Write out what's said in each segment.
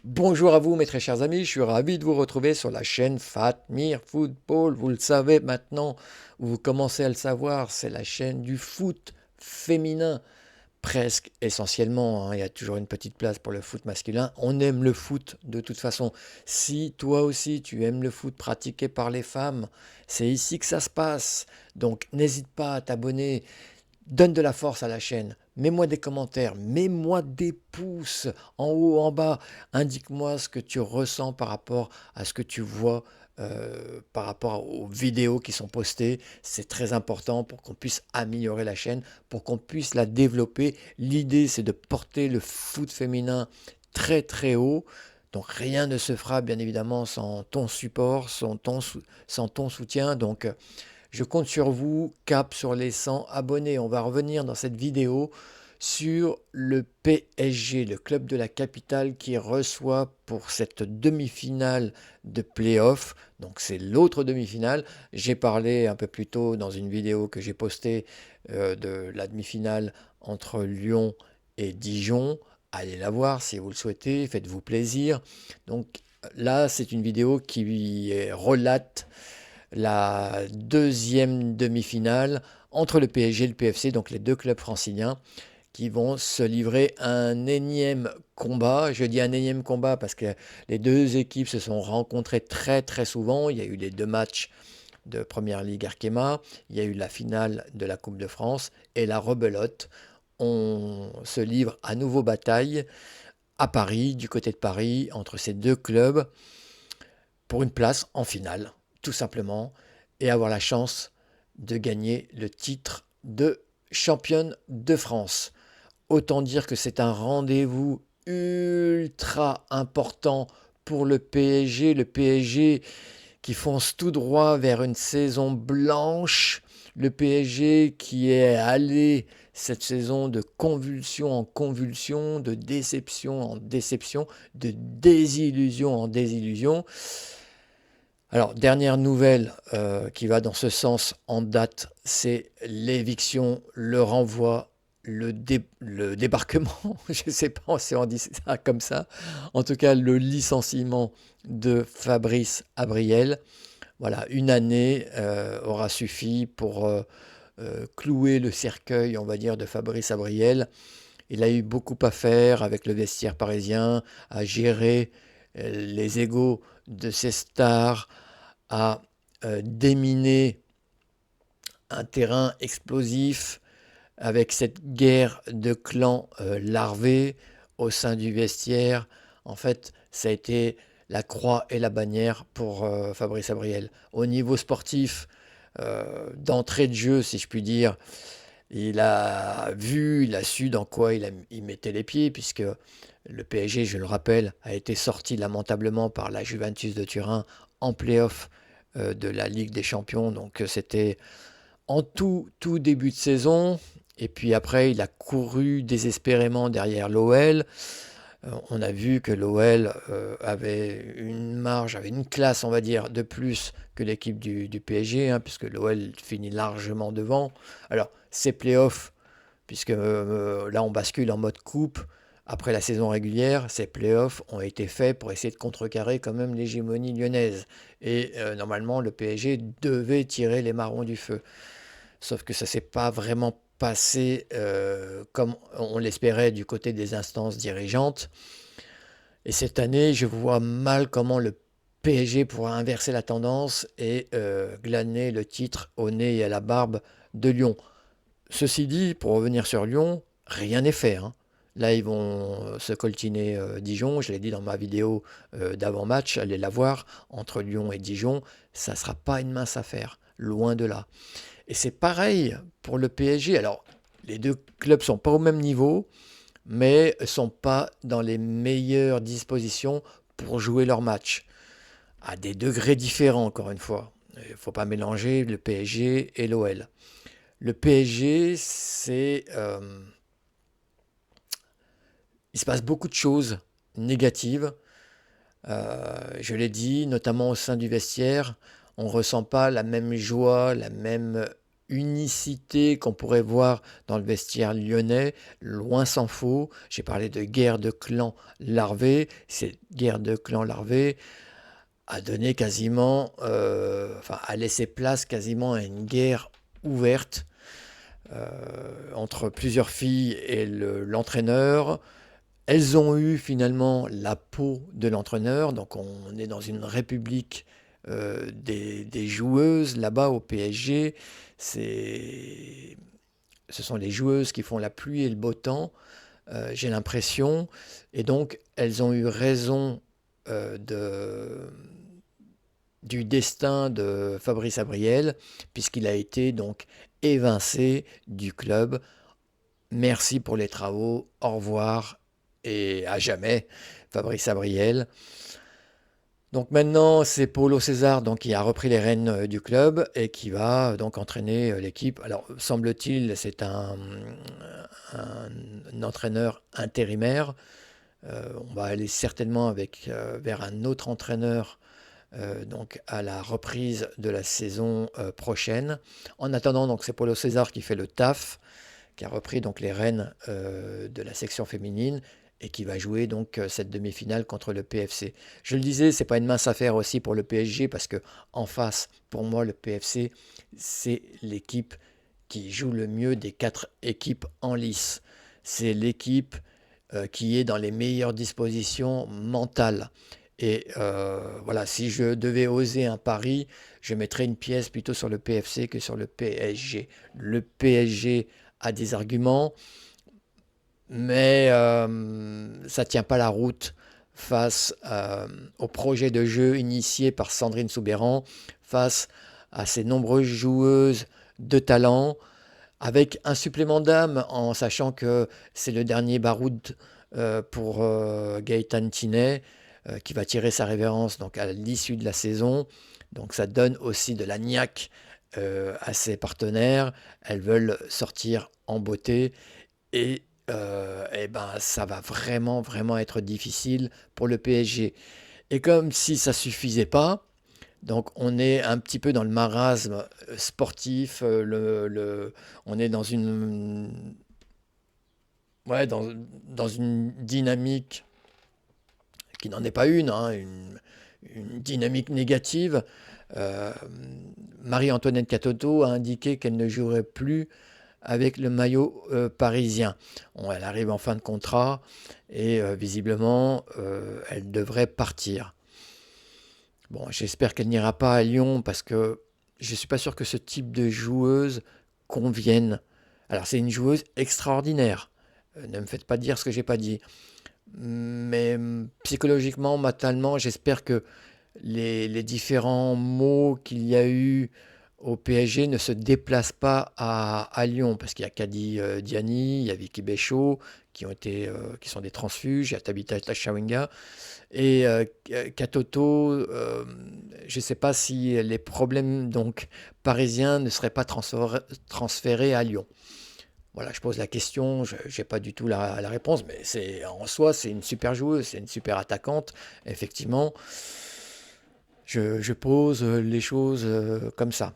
Bonjour à vous mes très chers amis, je suis ravi de vous retrouver sur la chaîne Fatmir Football. Vous le savez maintenant, vous commencez à le savoir, c'est la chaîne du foot féminin, presque essentiellement, hein. Il y a toujours une petite place pour le foot masculin. On aime le foot de toute façon. Si toi aussi tu aimes le foot pratiqué par les femmes, c'est ici que ça se passe. Donc n'hésite pas à t'abonner. Donne de la force à la chaîne. Mets-moi des commentaires, mets-moi des pouces en haut, en bas. Indique-moi ce que tu ressens par rapport à ce que tu vois, par rapport aux vidéos qui sont postées. C'est très important pour qu'on puisse améliorer la chaîne, pour qu'on puisse la développer. L'idée, c'est de porter le foot féminin très très haut. Donc rien ne se fera bien évidemment sans ton support, sans ton soutien. Donc je compte sur vous, cap sur les 100 abonnés. On va revenir dans cette vidéo sur le PSG, le club de la capitale qui reçoit pour cette demi-finale de play-off. Donc c'est l'autre demi-finale. J'ai parlé un peu plus tôt dans une vidéo que j'ai postée de la demi-finale entre Lyon et Dijon. Allez la voir si vous le souhaitez, faites-vous plaisir. Donc là, c'est une vidéo qui relate la deuxième demi-finale entre le PSG et le PFC, donc les deux clubs franciliens, qui vont se livrer un énième combat. Je dis un énième combat parce que les deux équipes se sont rencontrées très très souvent. Il y a eu les deux matchs de Première Ligue Arkema, il y a eu la finale de la Coupe de France et la rebelote. On se livre à nouveau bataille à Paris, du côté de Paris, entre ces deux clubs pour une place en finale, tout simplement, et avoir la chance de gagner le titre de championne de France. Autant dire que c'est un rendez-vous ultra important pour le PSG qui fonce tout droit vers une saison blanche, le PSG qui est allé cette saison de convulsion en convulsion, de déception en déception, de désillusion en désillusion. Alors, dernière nouvelle qui va dans ce sens en date, c'est l'éviction, le renvoi, le débarquement, je ne sais pas si on dit ça comme ça, en tout cas le licenciement de Fabrice Abriel. Voilà, une année aura suffi pour clouer le cercueil, on va dire, de Fabrice Abriel. Il a eu beaucoup à faire avec le vestiaire parisien, à gérer les égos de ses stars, à déminer un terrain explosif avec cette guerre de clans larvés au sein du vestiaire. En fait, ça a été la croix et la bannière pour Fabrice Abriel. Au niveau sportif, d'entrée de jeu, si je puis dire, il a vu, il a su dans quoi il mettait les pieds, puisque le PSG, je le rappelle, a été sorti lamentablement par la Juventus de Turin en play-off de la Ligue des Champions. Donc c'était en tout début de saison. Et puis après, il a couru désespérément derrière l'OL. On a vu que l'OL avait une marge, avait une classe, on va dire, de plus que l'équipe du PSG, hein, puisque l'OL finit largement devant. Alors, ces playoffs, puisque là, on bascule en mode coupe. Après la saison régulière, ces playoffs ont été faits pour essayer de contrecarrer quand même l'hégémonie lyonnaise. Et normalement, le PSG devait tirer les marrons du feu. Sauf que ça ne s'est pas vraiment passé comme on l'espérait du côté des instances dirigeantes. Et cette année, je vois mal comment le PSG pourra inverser la tendance et glaner le titre au nez et à la barbe de Lyon. Ceci dit, pour revenir sur Lyon, rien n'est fait, hein. Là, ils vont se coltiner Dijon. Je l'ai dit dans ma vidéo d'avant-match, allez la voir. Entre Lyon et Dijon, ça ne sera pas une mince affaire. Loin de là. Et c'est pareil pour le PSG. Alors, les deux clubs sont pas au même niveau, mais sont pas dans les meilleures dispositions pour jouer leur match. À des degrés différents, encore une fois. Il ne faut pas mélanger le PSG et l'OL. Le PSG, il se passe beaucoup de choses négatives. Je l'ai dit, notamment au sein du vestiaire, on ne ressent pas la même joie, la même unicité qu'on pourrait voir dans le vestiaire lyonnais, loin s'en faut. J'ai parlé de guerre de clans larvée. Cette guerre de clans larvée a donné quasiment, enfin, a laissé place quasiment à une guerre ouverte entre plusieurs filles et l'entraîneur. Elles ont eu finalement la peau de l'entraîneur, donc on est dans une république des joueuses là-bas au PSG. C'est, ce sont les joueuses qui font la pluie et le beau temps, j'ai l'impression, et donc elles ont eu raison de, du destin de Fabrice Abriel, puisqu'il a été donc évincé du club. Merci pour les travaux, au revoir et à jamais, Fabrice Abriel. Donc maintenant, c'est Paulo César donc, qui a repris les rênes du club et qui va donc entraîner l'équipe. Alors, semble-t-il, c'est un entraîneur intérimaire. On va aller certainement vers un autre entraîneur donc à la reprise de la saison prochaine. En attendant, donc c'est Paulo César qui fait le taf, qui a repris donc les rênes de la section féminine et qui va jouer donc cette demi-finale contre le PFC. Je le disais, c'est pas une mince affaire aussi pour le PSG parce que en face, pour moi, le PFC, c'est l'équipe qui joue le mieux des 4 équipes en lice. C'est l'équipe qui est dans les meilleures dispositions mentales. Et voilà, si je devais oser un pari, je mettrais une pièce plutôt sur le PFC que sur le PSG. Le PSG a des arguments, mais ça ne tient pas la route face au projet de jeu initié par Sandrine Soubeyran, face à ces nombreuses joueuses de talent, avec un supplément d'âme en sachant que c'est le dernier baroud pour Gaëtan Tinet, qui va tirer sa révérence donc, à l'issue de la saison. Donc ça donne aussi de la niaque à ses partenaires. Elles veulent sortir en beauté et ben, ça va vraiment, vraiment être difficile pour le PSG. Et comme si ça suffisait pas, donc on est un petit peu dans le marasme sportif, on est dans ouais, dans une dynamique qui n'en est pas une, hein, une dynamique négative. Euh, Marie-Antoinette Catoto a indiqué qu'elle ne jouerait plus avec le maillot parisien. Bon, elle arrive en fin de contrat et visiblement elle devrait partir. Bon, j'espère qu'elle n'ira pas à Lyon parce que je ne suis pas sûr que ce type de joueuse convienne. Alors c'est une joueuse extraordinaire. Ne me faites pas dire ce que j'ai pas dit. Mais psychologiquement, mentalement, j'espère que les différents mots qu'il y a eu au PSG ne se déplacent pas à Lyon, parce qu'il y a Kadi Diani, il y a Vicky Béchot, qui sont des transfuges, il y a Tabitha Tachawinga, et Katoto, je ne sais pas si les problèmes donc, parisiens ne seraient pas transférés à Lyon. Voilà, je pose la question, je n'ai pas du tout la réponse, mais en soi, c'est une super joueuse, c'est une super attaquante. Effectivement, je pose les choses comme ça.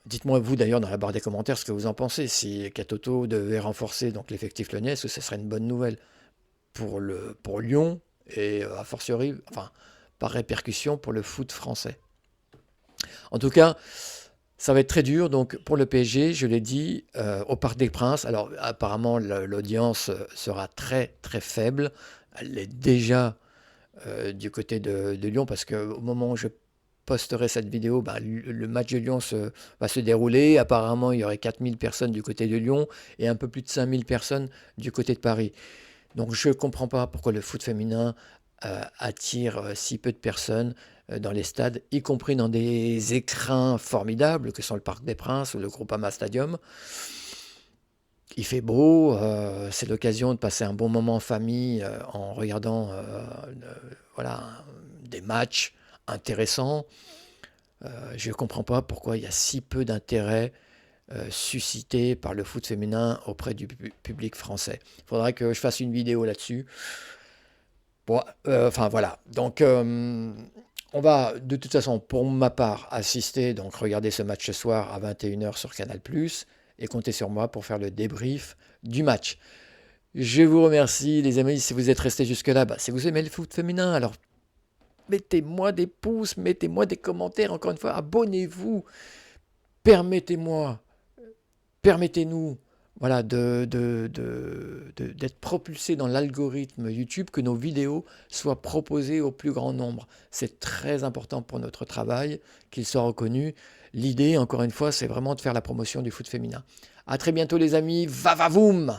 Dites-moi vous d'ailleurs dans la barre des commentaires ce que vous en pensez. Si Katoto devait renforcer donc l'effectif lyonnais, est-ce que ce serait une bonne nouvelle pour Lyon et a fortiori, enfin, par répercussion pour le foot français. En tout cas, ça va être très dur donc pour le PSG, je l'ai dit, au Parc des Princes. Alors apparemment l'audience sera très très faible. Elle est déjà du côté de Lyon parce qu'au moment où je posterai cette vidéo, bah, le match de Lyon va se dérouler. Apparemment, il y aurait 4000 personnes du côté de Lyon et un peu plus de 5000 personnes du côté de Paris. Donc je ne comprends pas pourquoi le foot féminin attire si peu de personnes dans les stades, y compris dans des écrins formidables que sont le Parc des Princes ou le Groupama Stadium. Il fait beau, c'est l'occasion de passer un bon moment en famille en regardant voilà, des matchs intéressants. Je ne comprends pas pourquoi il y a si peu d'intérêt suscité par le foot féminin auprès du public français. Il faudrait que je fasse une vidéo là-dessus. Bon, enfin voilà. Donc On va de toute façon, pour ma part, assister, donc regarder ce match ce soir à 21 h sur Canal+, et compter sur moi pour faire le débrief du match. Je vous remercie les amis, si vous êtes restés jusque-là, si vous aimez le foot féminin, alors mettez-moi des pouces, mettez-moi des commentaires, encore une fois, abonnez-vous, permettez-moi, permettez-nous voilà, d'être propulsés dans l'algorithme YouTube, que nos vidéos soient proposées au plus grand nombre. C'est très important pour notre travail, qu'ils soient reconnus. L'idée, encore une fois, c'est vraiment de faire la promotion du foot féminin. À très bientôt les amis, va va voum!